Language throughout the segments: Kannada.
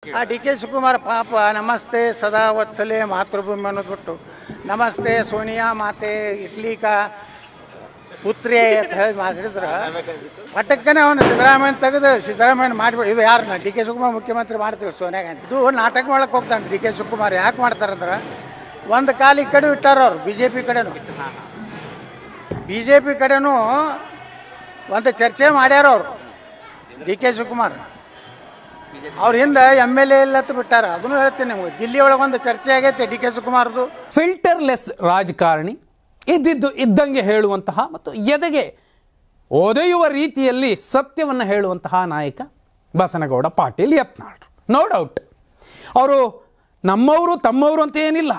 ಡಿ ಕೆ ಶಿವಕುಮಾರ್ ಪಾಪ ನಮಸ್ತೆ ಸದಾ ವತ್ಸಲೆ ಮಾತೃಭೂಮಿ ಅನ್ನೋದು ಬಿಟ್ಟು ನಮಸ್ತೆ ಸೋನಿಯಾ ಮಾತೆ ಇಟ್ಲಿಕ ಪುತ್ರಿ ಅಂತ ಹೇಳಿ ಮಾಡಿದ್ರೆ ಪಟ್ಟಕ್ಕನೆ ಅವನು ಸಿದ್ದರಾಮಯ್ಯ ತೆಗೆದು ಸಿದ್ದರಾಮಯ್ಯ ಮಾಡಿಬಿಡು. ಇದು ಯಾರನ್ನ ಡಿ ಕೆ ಶಿವಕುಮಾರ್ ಮುಖ್ಯಮಂತ್ರಿ ಮಾಡ್ತೀವಿ ಸೋನಿಯಾ ಗಾಂಧಿ. ಇದು ನಾಟಕ ಮಾಡಕ್ಕೆ ಹೋಗ್ತಾನೆ ಡಿ ಕೆ ಶಿವಕುಮಾರ್. ಯಾಕೆ ಮಾಡ್ತಾರಂದ್ರೆ ಒಂದು ಕಾಲ ಈ ಕಡೆ ಇಟ್ಟಾರ ಅವ್ರು ಬಿ ಜೆ ಪಿ ಕಡೆನೂ ಒಂದು ಚರ್ಚೆ ಮಾಡ್ಯಾರ ಅವರು ಡಿ ಕೆ ಶಿವಕುಮಾರ್. ಅವ್ರ ಹಿಂದೆ MLA ಎಲ್ಲತ್ತು ಬಿಟ್ಟಾರ. ಅದನ್ನು ಹೇಳ್ತೀನಿ ನಿಮ್ಗೆ, ದಿಲ್ಲಿ ಒಳಗೆ ಒಂದು ಚರ್ಚೆ ಆಗೈತೆ ಡಿ ಕೆ ಶಿವಕುಮಾರ್ದು. ಫಿಲ್ಟರ್ಲೆಸ್ ರಾಜಕಾರಣಿ, ಇದ್ದಿದ್ದು ಇದ್ದಂಗೆ ಹೇಳುವಂತಹ ಮತ್ತು ಎದೆಗೆ ಒದೆಯುವ ರೀತಿಯಲ್ಲಿ ಸತ್ಯವನ್ನು ಹೇಳುವಂತಹ ನಾಯಕ ಬಸನಗೌಡ ಪಾಟೀಲ್ ಯತ್ನಾಳ್. ನೋ ಡೌಟ್ ಅವರು ನಮ್ಮವರು ತಮ್ಮವರು ಅಂತ ಏನಿಲ್ಲ.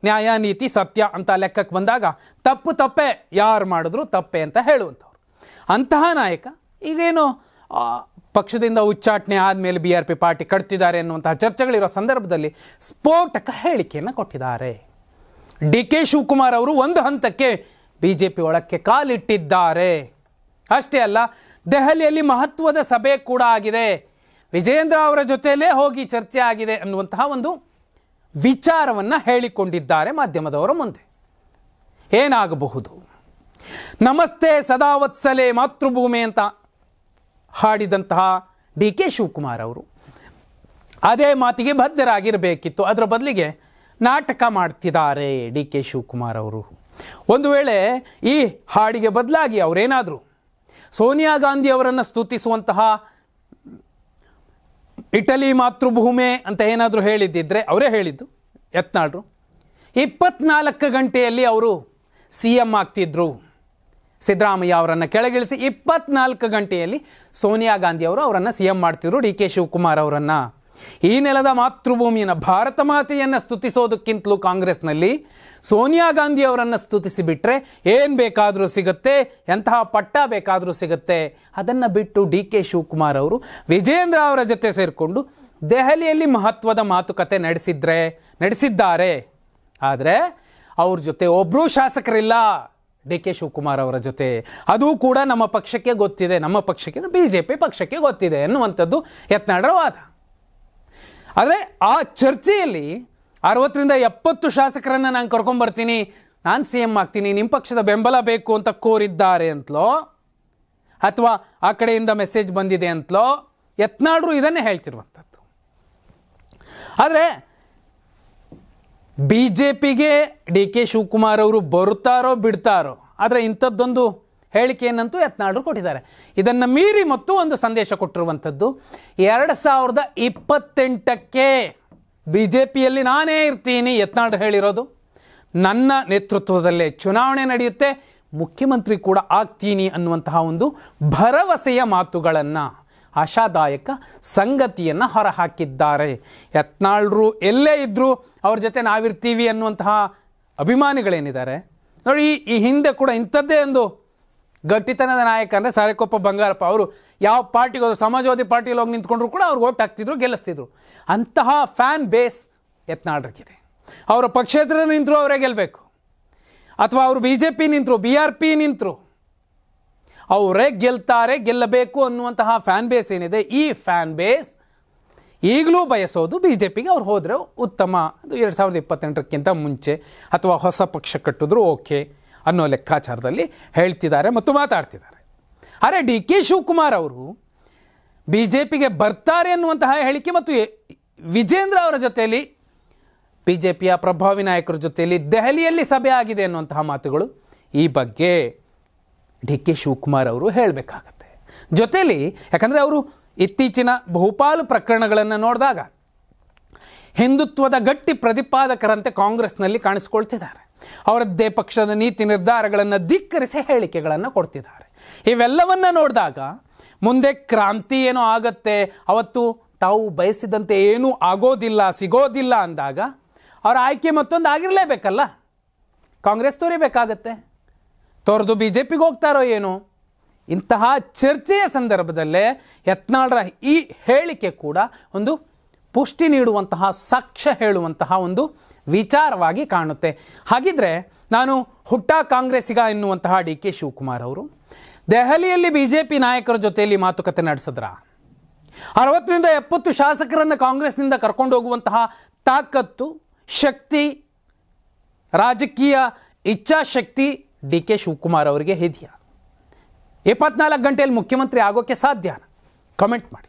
ನ್ಯಾಯ ನೀತಿ ಸತ್ಯ ಅಂತ ಲೆಕ್ಕಕ್ಕೆ ಬಂದಾಗ ತಪ್ಪೇ ಯಾರು ಮಾಡಿದ್ರು ತಪ್ಪೆ ಅಂತ ಹೇಳುವಂಥವ್ರು. ಅಂತಹ ನಾಯಕ ಈಗೇನು ಪಕ್ಷದಿಂದ ಉಚ್ಚಾಟನೆ ಆದಮೇಲೆ BRP ಪಾರ್ಟಿ ಕಟ್ತಿದ್ದಾರೆ ಅನ್ನುವಂತಹ ಚರ್ಚೆಗಳಿರೋ ಸಂದರ್ಭದಲ್ಲಿ ಸ್ಫೋಟಕ ಹೇಳಿಕೆಯನ್ನು ಕೊಟ್ಟಿದ್ದಾರೆ. ಡಿ ಕೆ ಶಿವಕುಮಾರ್ ಅವರು ಒಂದು ಹಂತಕ್ಕೆ BJP ಒಳಕ್ಕೆ ಕಾಲಿಟ್ಟಿದ್ದಾರೆ. ಅಷ್ಟೇ ಅಲ್ಲ, ದೆಹಲಿಯಲ್ಲಿ ಮಹತ್ವದ ಸಭೆ ಕೂಡ ಆಗಿದೆ, ವಿಜೇಂದ್ರ ಅವರ ಜೊತೆಯಲ್ಲೇ ಹೋಗಿ ಚರ್ಚೆ ಆಗಿದೆ ಅನ್ನುವಂತಹ ಒಂದು ವಿಚಾರವನ್ನು ಹೇಳಿಕೊಂಡಿದ್ದಾರೆ ಮಾಧ್ಯಮದವರ ಮುಂದೆ. ಏನಾಗಬಹುದು? ನಮಸ್ತೆ ಸದಾವತ್ಸಲೆ ಮಾತೃಭೂಮಿ ಅಂತ ಹಾಡಿದಂತಹ ಡಿ ಕೆ ಶಿವಕುಮಾರ್ ಅವರು ಅದೇ ಮಾತಿಗೆ ಬದ್ಧರಾಗಿರಬೇಕಿತ್ತು. ಅದರ ಬದಲಿಗೆ ನಾಟಕ ಮಾಡ್ತಿದ್ದಾರೆ ಡಿ ಕೆ ಶಿವಕುಮಾರ್ ಅವರು. ಒಂದು ವೇಳೆ ಈ ಹಾಡಿಗೆ ಬದಲಾಗಿ ಅವರೇನಾದರೂ ಸೋನಿಯಾ ಗಾಂಧಿ ಅವರನ್ನು ಸ್ತುತಿಸುವಂತಹ ಇಟಲಿ ಮಾತೃಭೂಮಿ ಅಂತ ಏನಾದರೂ ಹೇಳಿದ್ದಿದ್ರೆ, ಅವರೇ ಹೇಳಿದ್ದು ಯತ್ನಾಳ್ರು, 24 ಗಂಟೆಯಲ್ಲಿ ಅವರು CM ಆಗ್ತಿದ್ರು. ಸಿದ್ದರಾಮಯ್ಯ ಅವರನ್ನು ಕೆಳಗಿಳಿಸಿ 24 ಗಂಟೆಯಲ್ಲಿ ಸೋನಿಯಾ ಗಾಂಧಿ ಅವರು ಅವರನ್ನು CM ಮಾಡ್ತಿದ್ರು, ಡಿ ಕೆ ಶಿವಕುಮಾರ್ ಅವರನ್ನು. ಈ ನೆಲದ ಮಾತೃಭೂಮಿಯನ್ನು, ಭಾರತ ಮಾತೆಯನ್ನು ಸ್ತುತಿಸೋದಕ್ಕಿಂತಲೂ ಕಾಂಗ್ರೆಸ್ನಲ್ಲಿ ಸೋನಿಯಾ ಗಾಂಧಿ ಅವರನ್ನು ಸ್ತುತಿಸಿಬಿಟ್ರೆ ಏನು ಬೇಕಾದರೂ ಸಿಗುತ್ತೆ, ಎಂತಹ ಪಟ್ಟ ಬೇಕಾದರೂ ಸಿಗುತ್ತೆ. ಅದನ್ನು ಬಿಟ್ಟು ಡಿ ಕೆ ಶಿವಕುಮಾರ್ ಅವರು ವಿಜೇಂದ್ರ ಅವರ ಜೊತೆ ಸೇರಿಕೊಂಡು ದೆಹಲಿಯಲ್ಲಿ ಮಹತ್ವದ ಮಾತುಕತೆ ನಡೆಸಿದ್ದಾರೆ. ಆದರೆ ಅವ್ರ ಜೊತೆ ಒಬ್ಬರೂ ಶಾಸಕರಿಲ್ಲ ಡಿ ಕೆ ಶಿವಕುಮಾರ್ ಅವರ ಜೊತೆ. ಅದು ಕೂಡ ನಮ್ಮ ಪಕ್ಷಕ್ಕೆ ಗೊತ್ತಿದೆ, ನಮ್ಮ ಪಕ್ಷಕ್ಕೆ BJP ಪಕ್ಷಕ್ಕೆ ಗೊತ್ತಿದೆ ಎನ್ನುವಂಥದ್ದು ಯತ್ನಾಳರ ವಾದ. ಆದರೆ ಆ ಚರ್ಚೆಯಲ್ಲಿ 60ರಿಂದ 70 ಶಾಸಕರನ್ನು ನಾನು ಕರ್ಕೊಂಡ್ಬರ್ತೀನಿ, ನಾನು CM ಆಗ್ತೀನಿ, ನಿಮ್ಮ ಪಕ್ಷದ ಬೆಂಬಲ ಬೇಕು ಅಂತ ಕೋರಿದ್ದಾರೆ ಅಂತಲೋ ಅಥವಾ ಆ ಕಡೆಯಿಂದ ಮೆಸೇಜ್ ಬಂದಿದೆ ಅಂತಲೋ ಯತ್ನಾಳರು ಇದನ್ನೇ ಹೇಳ್ತಿರುವಂಥದ್ದು. ಆದರೆ BJPಗೆ ಡಿ ಕೆ ಶಿವಕುಮಾರ್ ಅವರು ಬರುತ್ತಾರೋ ಬಿಡ್ತಾರೋ, ಆದರೆ ಇಂಥದ್ದೊಂದು ಹೇಳಿಕೆಯನ್ನಂತೂ ಯತ್ನಾಳರು ಕೊಟ್ಟಿದ್ದಾರೆ. ಇದನ್ನು ಮೀರಿ ಮತ್ತು ಒಂದು ಸಂದೇಶ ಕೊಟ್ಟಿರುವಂಥದ್ದು, 2028ಕ್ಕೆ BJPಯಲ್ಲಿ ನಾನೇ ಇರ್ತೀನಿ. ಯತ್ನಾಳರು ಹೇಳಿರೋದು, ನನ್ನ ನೇತೃತ್ವದಲ್ಲೇ ಚುನಾವಣೆ ನಡೆಯುತ್ತೆ, ಮುಖ್ಯಮಂತ್ರಿ ಕೂಡ ಆಗ್ತೀನಿ ಅನ್ನುವಂತಹ ಒಂದು ಭರವಸೆಯ ಮಾತುಗಳನ್ನು, ಆಶಾದಾಯಕ ಸಂಗತಿಯನ್ನು ಹೊರಹಾಕಿದ್ದಾರೆ. ಯತ್ನಾಳರು ಎಲ್ಲೇ ಇದ್ದರೂ ಅವ್ರ ಜೊತೆ ನಾವಿರ್ತೀವಿ ಅನ್ನುವಂತಹ ಅಭಿಮಾನಿಗಳೇನಿದ್ದಾರೆ ನೋಡಿ, ಈ ಹಿಂದೆ ಕೂಡ ಇಂಥದ್ದೇ ಒಂದು ಗಟ್ಟಿತನದ ನಾಯಕ ಅಂದರೆ ಸಾರೆಕೊಪ್ಪ ಬಂಗಾರಪ್ಪ. ಅವರು ಯಾವ ಪಾರ್ಟಿಗೆ ಹೋದ್ರು, ಸಮಾಜವಾದಿ ಪಾರ್ಟಿಗೆ ಹೋಗಿ ನಿಂತ್ಕೊಂಡ್ರು ಕೂಡ ಅವ್ರಿಗೆ ಓಟ್ ಹಾಕ್ತಿದ್ರು, ಗೆಲ್ಲಿಸ್ತಿದ್ರು. ಅಂತಹ ಫ್ಯಾನ್ ಬೇಸ್ ಯತ್ನಾಳರಿಗಿದೆ. ಅವರ ಪಕ್ಷೇತರ ನಿಂತರು ಅವರೇ ಗೆಲ್ಲಬೇಕು, ಅಥವಾ ಅವರು BJP ನಿಂತರು, BRP ನಿಂತರು ಅವರೇ ಗೆಲ್ಲಬೇಕು ಅನ್ನುವಂತಹ ಫ್ಯಾನ್ ಬೇಸ್ ಏನಿದೆ, ಈ ಫ್ಯಾನ್ ಬೇಸ್ ಈಗಲೂ ಬಯಸೋದು BJPಗೆ ಅವ್ರು ಹೋದರೆ ಉತ್ತಮ, ಅದು 2028ಕ್ಕಿಂತ ಮುಂಚೆ ಅಥವಾ ಹೊಸ ಪಕ್ಷ ಕಟ್ಟಿದ್ರು ಓಕೆ ಅನ್ನೋ ಲೆಕ್ಕಾಚಾರದಲ್ಲಿ ಹೇಳ್ತಿದ್ದಾರೆ ಮತ್ತು ಮಾತಾಡ್ತಿದ್ದಾರೆ. ಆದರೆ ಡಿ ಕೆ ಶಿವಕುಮಾರ್ ಅವರು BJPಗೆ ಬರ್ತಾರೆ ಅನ್ನುವಂತಹ ಹೇಳಿಕೆ ಮತ್ತು ವಿಜೇಂದ್ರ ಅವರ ಜೊತೆಯಲ್ಲಿ BJPಯ ಪ್ರಭಾವಿ ನಾಯಕರ ಜೊತೆಯಲ್ಲಿ ದೆಹಲಿಯಲ್ಲಿ ಸಭೆ ಆಗಿದೆ ಅನ್ನುವಂತಹ ಮಾತುಗಳು, ಈ ಬಗ್ಗೆ ಡಿ ಕೆ ಶಿವಕುಮಾರ್ ಅವರು ಹೇಳಬೇಕಾಗತ್ತೆ. ಜೊತೆಯಲ್ಲಿ ಯಾಕಂದರೆ ಅವರು ಇತ್ತೀಚಿನ ಬಹುಪಾಲು ಪ್ರಕರಣಗಳನ್ನು ನೋಡಿದಾಗ ಹಿಂದುತ್ವದ ಗಟ್ಟಿ ಪ್ರತಿಪಾದಕರಂತೆ ಕಾಂಗ್ರೆಸ್ನಲ್ಲಿ ಕಾಣಿಸ್ಕೊಳ್ತಿದ್ದಾರೆ. ಅವರದ್ದೇ ಪಕ್ಷದ ನೀತಿ ನಿರ್ಧಾರಗಳನ್ನು ಧಿಕ್ಕರಿಸಿ ಹೇಳಿಕೆಗಳನ್ನು ಕೊಡ್ತಿದ್ದಾರೆ. ಇವೆಲ್ಲವನ್ನ ನೋಡಿದಾಗ ಮುಂದೆ ಕ್ರಾಂತಿ ಏನೋ ಆಗತ್ತೆ, ಅವತ್ತು ತಾವು ಬಯಸಿದಂತೆ ಏನೂ ಸಿಗೋದಿಲ್ಲ ಅಂದಾಗ ಅವರ ಆಯ್ಕೆ ಮತ್ತೊಂದು ಆಗಿರಲೇಬೇಕಲ್ಲ, ಕಾಂಗ್ರೆಸ್ ತೋರಿಬೇಕಾಗತ್ತೆ. ತೊರೆದು BJPಗೆ ಹೋಗ್ತಾರೋ ಏನೋ. ಇಂತಹ ಚರ್ಚೆಯ ಸಂದರ್ಭದಲ್ಲೇ ಯತ್ನಾಳರ ಈ ಹೇಳಿಕೆ ಕೂಡ ಒಂದು ಪುಷ್ಟಿ ನೀಡುವಂತಹ, ಸಾಕ್ಷ್ಯ ಹೇಳುವಂತಹ ಒಂದು ವಿಚಾರವಾಗಿ ಕಾಣುತ್ತೆ. ಹಾಗಿದ್ರೆ ನಾನು ಹುಟ್ಟ ಕಾಂಗ್ರೆಸ್ಸಿಗ ಎನ್ನುವಂತಹ ಡಿ ಕೆ ಶಿವಕುಮಾರ್ ಅವರು ದೆಹಲಿಯಲ್ಲಿ BJP ನಾಯಕರ ಜೊತೆಯಲ್ಲಿ ಮಾತುಕತೆ ನಡೆಸಿದ್ರ? 60ರಿಂದ 70 ಶಾಸಕರನ್ನು ಕಾಂಗ್ರೆಸ್ನಿಂದ ಕರ್ಕೊಂಡು ಹೋಗುವಂತಹ ತಾಕತ್ತು, ಶಕ್ತಿ, ರಾಜಕೀಯ ಇಚ್ಛಾಶಕ್ತಿ ಡಿ ಕೆ ಶಿವಕುಮಾರ್ ಅವರಿಗೆ ಇದೆಯಾ? 24 ಗಂಟೆಯಲ್ಲಿ ಮುಖ್ಯಮಂತ್ರಿ ಆಗೋಕ್ಕೆ ಸಾಧ್ಯನಾ? ಕಮೆಂಟ್ ಮಾಡಿ.